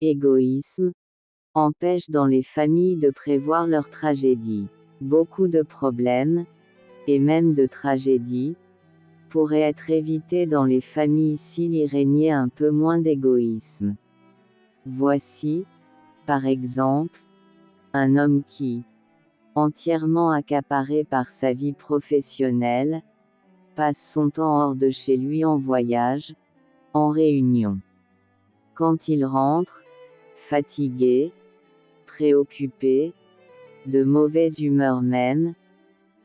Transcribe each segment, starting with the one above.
égoïsme, empêche dans les familles de prévoir leur tragédie. Beaucoup de problèmes, et même de tragédies, pourraient être évités dans les familles s'il y régnait un peu moins d'égoïsme. Voici, par exemple, un homme qui, entièrement accaparé par sa vie professionnelle, passe son temps hors de chez lui en voyage, en réunion. Quand il rentre, fatigué, préoccupé, de mauvaise humeur même,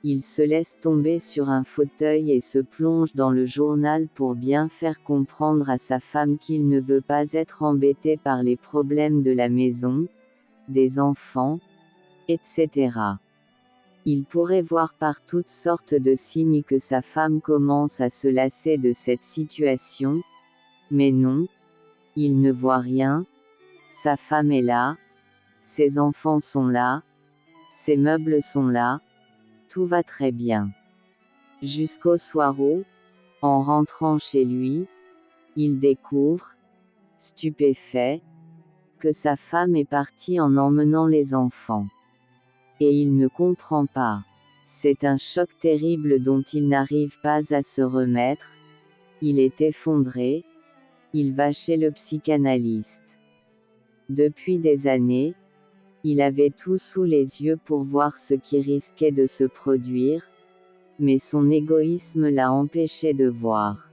il se laisse tomber sur un fauteuil et se plonge dans le journal pour bien faire comprendre à sa femme qu'il ne veut pas être embêté par les problèmes de la maison, des enfants, etc. Il pourrait voir par toutes sortes de signes que sa femme commence à se lasser de cette situation, mais non, il ne voit rien, sa femme est là, ses enfants sont là, ses meubles sont là, tout va très bien. Jusqu'au soir où, en rentrant chez lui, il découvre, stupéfait, que sa femme est partie en emmenant les enfants. Et il ne comprend pas. C'est un choc terrible dont il n'arrive pas à se remettre, il est effondré, il va chez le psychanalyste. Depuis des années, il avait tout sous les yeux pour voir ce qui risquait de se produire, mais son égoïsme l'a empêché de voir.